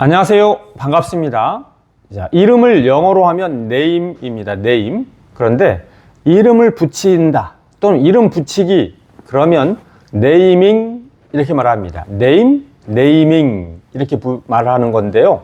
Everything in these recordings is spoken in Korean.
안녕하세요. 반갑습니다. 자, 이름을 영어로 하면 name입니다. name. 그런데 이름을 붙인다 또는 이름 붙이기 그러면 naming 이렇게 말합니다. name, naming 이렇게 말하는 건데요.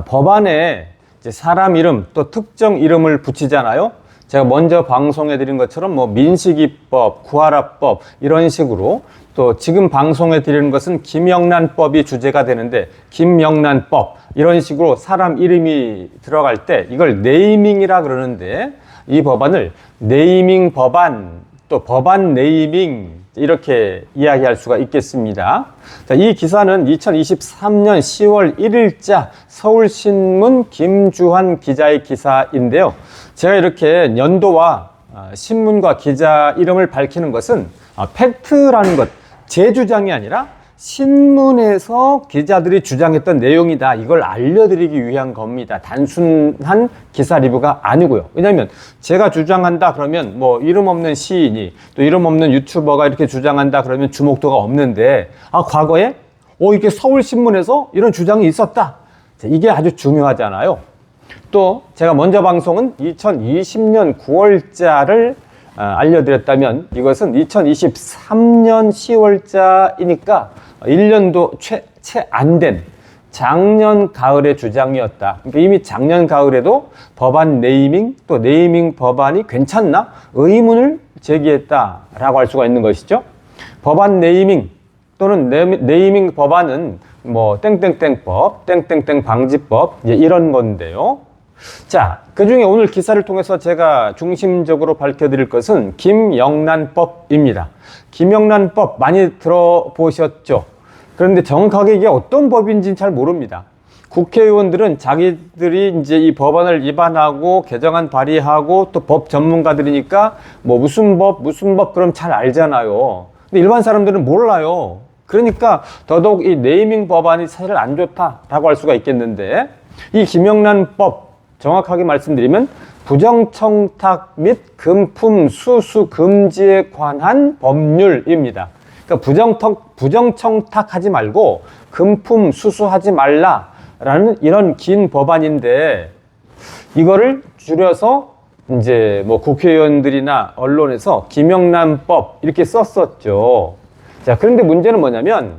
법안에 이제 사람 이름 또 특정 이름을 붙이잖아요. 제가 먼저 방송해 드린 것처럼 뭐 민식이법, 구하라법 이런 식으로 또 지금 방송해 드리는 것은 김영란법이 주제가 되는데 김영란법 이런 식으로 사람 이름이 들어갈 때 이걸 네이밍이라 그러는데 이 법안을 네이밍 법안 또 법안 네이밍 이렇게 이야기할 수가 있겠습니다. 자, 이 기사는 2023년 10월 1일자 서울신문 김주환 기자의 기사인데요. 제가 이렇게 연도와 신문과 기자 이름을 밝히는 것은 팩트라는 것, 제 주장이 아니라 신문에서 기자들이 주장했던 내용이다. 이걸 알려드리기 위한 겁니다. 단순한 기사 리뷰가 아니고요. 왜냐하면 제가 주장한다 그러면 뭐 이름 없는 시인이 또 이름 없는 유튜버가 이렇게 주장한다 그러면 주목도가 없는데 과거에 이게 서울신문에서 이런 주장이 있었다. 이게 아주 중요하잖아요. 또 제가 먼저 방송은 2020년 9월자를 알려드렸다면 이것은 2023년 10월자이니까 1년도 채 안 된 작년 가을의 주장이었다. 그러니까 이미 작년 가을에도 법안 네이밍 또 네이밍 법안이 괜찮나? 의문을 제기했다라고 할 수가 있는 것이죠. 법안 네이밍 또는 네이밍 법안은 뭐 땡땡땡법, 땡땡땡 방지법 이런 건데요. 자, 그 중에 오늘 기사를 통해서 제가 중심적으로 밝혀드릴 것은 김영란법입니다. 김영란법 많이 들어보셨죠? 그런데 정확하게 이게 어떤 법인지는 잘 모릅니다. 국회의원들은 자기들이 이제 이 법안을 위반하고 개정안 발의하고 또 법 전문가들이니까 뭐 무슨 법 그럼 잘 알잖아요. 근데 일반 사람들은 몰라요. 그러니까 더더욱 이 네이밍 법안이 사실 안 좋다라고 할 수가 있겠는데 이 김영란법 정확하게 말씀드리면 부정청탁 및 금품 수수 금지에 관한 법률입니다. 그러니까 부정청탁하지 말고 금품 수수하지 말라라는 이런 긴 법안인데 이거를 줄여서 이제 뭐 국회의원들이나 언론에서 김영란법 이렇게 썼었죠. 자, 그런데 문제는 뭐냐면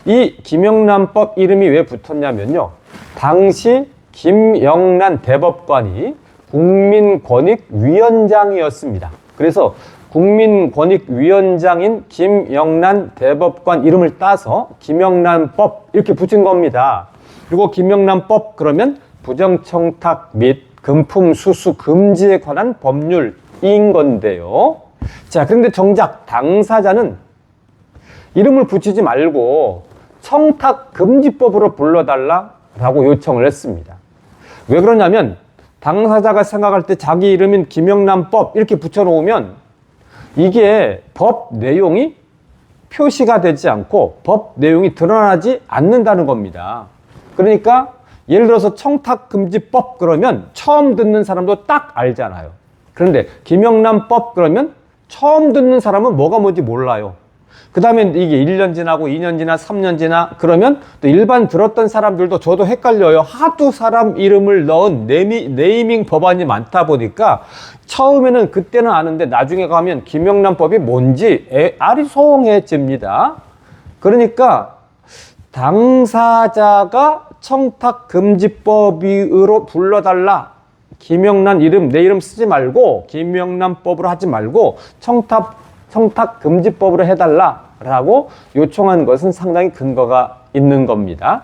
이 김영란법 이름이 왜 붙었냐면요. 당시 김영란 대법관이 국민권익위원장이었습니다. 그래서 국민권익위원장인 김영란 대법관 이름을 따서 김영란법 이렇게 붙인 겁니다. 그리고 김영란법 그러면 부정청탁 및 금품 수수 금지에 관한 법률인 건데요. 자, 그런데 정작 당사자는 이름을 붙이지 말고 청탁금지법으로 불러달라라고 요청을 했습니다. 왜 그러냐면 당사자가 생각할 때 자기 이름인 김영란법 이렇게 붙여놓으면 이게 법 내용이 표시가 되지 않고 법 내용이 드러나지 않는다는 겁니다. 그러니까 예를 들어서 청탁금지법 그러면 처음 듣는 사람도 딱 알잖아요. 그런데 김영란법 그러면 처음 듣는 사람은 뭐가 뭔지 몰라요. 그 다음에 이게 1년 지나고 2년 지나 3년 지나 그러면 또 일반 들었던 사람들도 저도 헷갈려요. 하도 사람 이름을 넣은 네이밍 법안이 많다 보니까 처음에는 그때는 아는데 나중에 가면 김영란법이 뭔지 아리송해집니다. 그러니까 당사자가 청탁금지법으로 불러달라. 김영란 이름 내 이름 쓰지 말고 김영란법으로 하지 말고 청탁금지법으로 해달라라고 요청한 것은 상당히 근거가 있는 겁니다.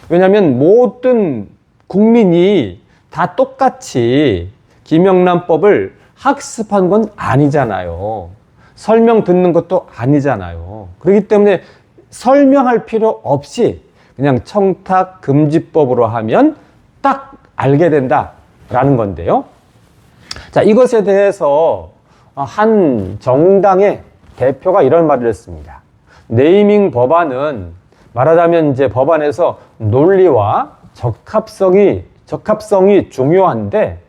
왜냐하면 모든 국민이 다 똑같이 김영란법을 학습한 건 아니잖아요. 설명 듣는 것도 아니잖아요. 그렇기 때문에 설명할 필요 없이 그냥 청탁금지법으로 하면 딱 알게 된다라는 건데요. 자, 이것에 대해서 한 정당의 대표가 이런 말을 했습니다. 네이밍 법안은 말하자면 이제 법안에서 논리와 적합성이 중요한데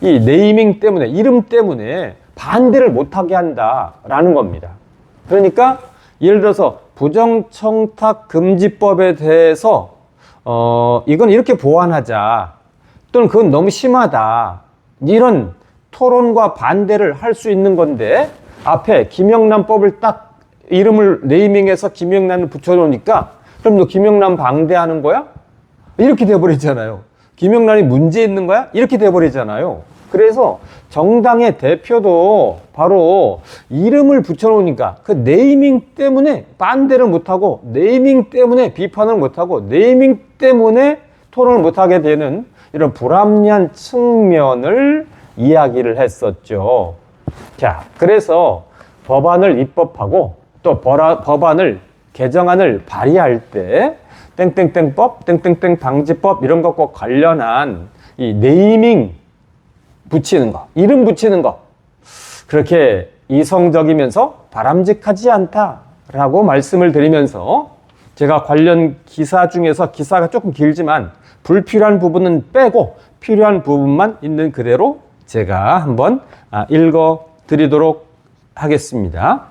이 네이밍 때문에 이름 때문에 반대를 못하게 한다라는 겁니다. 그러니까 예를 들어서 부정청탁금지법에 대해서 이건 이렇게 보완하자, 또는 그건 너무 심하다, 이런 토론과 반대를 할 수 있는 건데, 앞에 김영란법을 딱 이름을 네이밍해서 김영란을 붙여놓으니까 그럼 너 김영란 방대하는 거야? 이렇게 돼버리잖아요. 김영란이 문제 있는 거야? 이렇게 돼버리잖아요. 그래서 정당의 대표도 바로 이름을 붙여놓으니까 그 네이밍 때문에 반대를 못하고, 네이밍 때문에 비판을 못하고, 네이밍 때문에 토론을 못하게 되는 이런 불합리한 측면을 이야기를 했었죠. 자, 그래서 법안을 입법하고 또 법안을 개정안을 발의할 때 땡땡땡법, 땡땡땡 방지법 이런 것과 관련한 이 네이밍 붙이는 거, 이름 붙이는 거, 그렇게 이성적이면서 바람직하지 않다라고 말씀을 드리면서, 제가 관련 기사 중에서, 기사가 조금 길지만 불필요한 부분은 빼고 필요한 부분만 있는 그대로 제가 한번 읽어 드리도록 하겠습니다.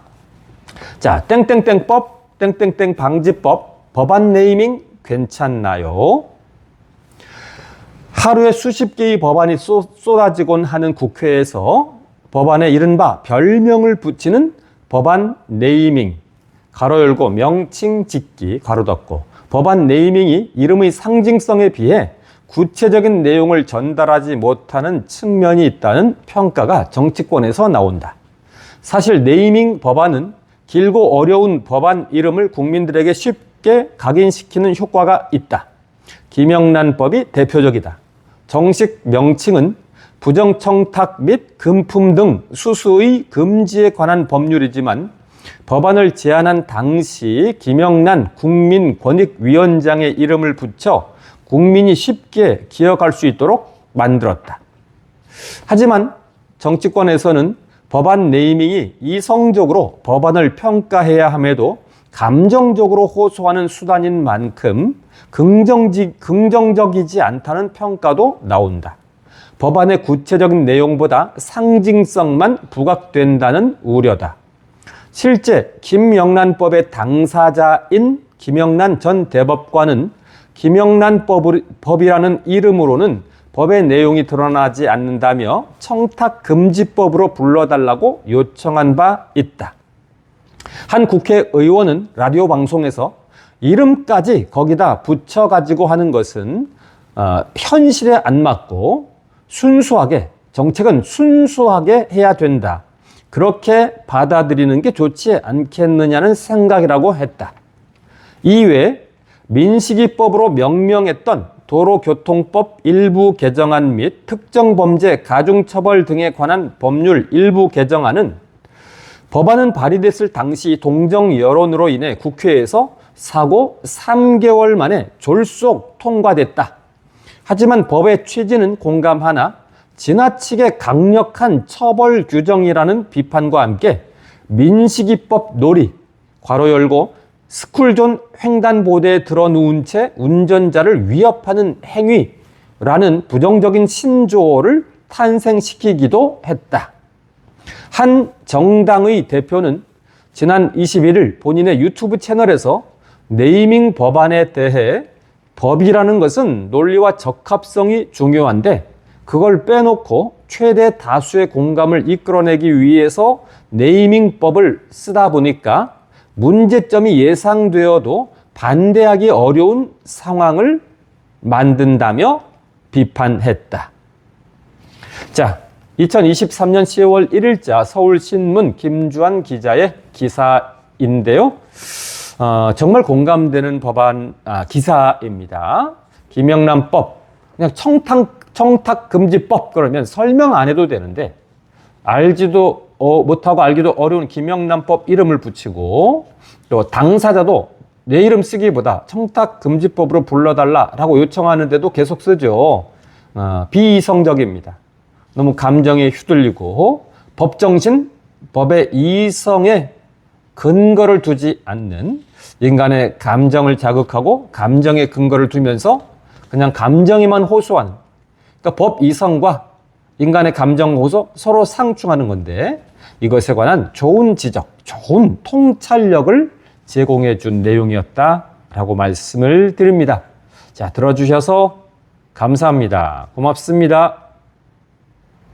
자, 땡땡땡법, 땡땡땡 방지법, 법안 네이밍 괜찮나요? 하루에 수십 개의 법안이 쏟아지곤 하는 국회에서 법안에 이른바 별명을 붙이는 법안 네이밍, 가로 열고 명칭 짓기, 가로 닫고, 법안 네이밍이 이름의 상징성에 비해 구체적인 내용을 전달하지 못하는 측면이 있다는 평가가 정치권에서 나온다. 사실 네이밍 법안은 길고 어려운 법안 이름을 국민들에게 쉽게 각인시키는 효과가 있다. 김영란법이 대표적이다. 정식 명칭은 부정청탁 및 금품 등 수수의 금지에 관한 법률이지만, 법안을 제안한 당시 김영란 국민권익위원장의 이름을 붙여 국민이 쉽게 기억할 수 있도록 만들었다. 하지만 정치권에서는 법안 네이밍이 이성적으로 법안을 평가해야 함에도 감정적으로 호소하는 수단인 만큼 긍정적이지 않다는 평가도 나온다. 법안의 구체적인 내용보다 상징성만 부각된다는 우려다. 실제 김영란법의 당사자인 김영란 전 대법관은 김영란법이라는 이름으로는 법의 내용이 드러나지 않는다며 청탁금지법으로 불러달라고 요청한 바 있다. 한 국회의원은 라디오 방송에서 이름까지 거기다 붙여가지고 하는 것은 현실에 안 맞고 순수하게, 정책은 순수하게 해야 된다, 그렇게 받아들이는 게 좋지 않겠느냐는 생각이라고 했다. 이외에 민식이법으로 명명했던 도로교통법 일부 개정안 및 특정범죄 가중처벌 등에 관한 법률 일부 개정안은 법안은 발의됐을 당시 동정 여론으로 인해 국회에서 사고 3개월 만에 졸속 통과됐다. 하지만 법의 취지는 공감하나 지나치게 강력한 처벌 규정이라는 비판과 함께 민식이법 놀이, 괄호 열고 스쿨존 횡단보도에 들어누운 채 운전자를 위협하는 행위라는 부정적인 신조어를 탄생시키기도 했다. 한 정당의 대표는 지난 21일 본인의 유튜브 채널에서 네이밍 법안에 대해 법이라는 것은 논리와 적합성이 중요한데 그걸 빼놓고 최대 다수의 공감을 이끌어내기 위해서 네이밍법을 쓰다 보니까 문제점이 예상되어도 반대하기 어려운 상황을 만든다며 비판했다. 자, 2023년 10월 1일자 서울신문 김주환 기자의 기사인데요. 정말 공감되는 기사입니다. 김영란법, 그냥 청탁금지법 그러면 설명 안 해도 되는데 알지도 못하고 알기도 어려운 김영란법 이름을 붙이고, 또 당사자도 내 이름 쓰기보다 청탁금지법으로 불러달라라고 요청하는데도 계속 쓰죠. 비이성적입니다. 너무 감정에 휘둘리고 법정신, 법의 이성에 근거를 두지 않는, 인간의 감정을 자극하고 감정에 근거를 두면서 그냥 감정에만 호소하는, 그러니까 법 이성과 인간의 감정 호소 서로 상충하는 건데, 이것에 관한 좋은 지적, 좋은 통찰력을 제공해 준 내용이었다라고 말씀을 드립니다. 자, 들어주셔서 감사합니다. 고맙습니다.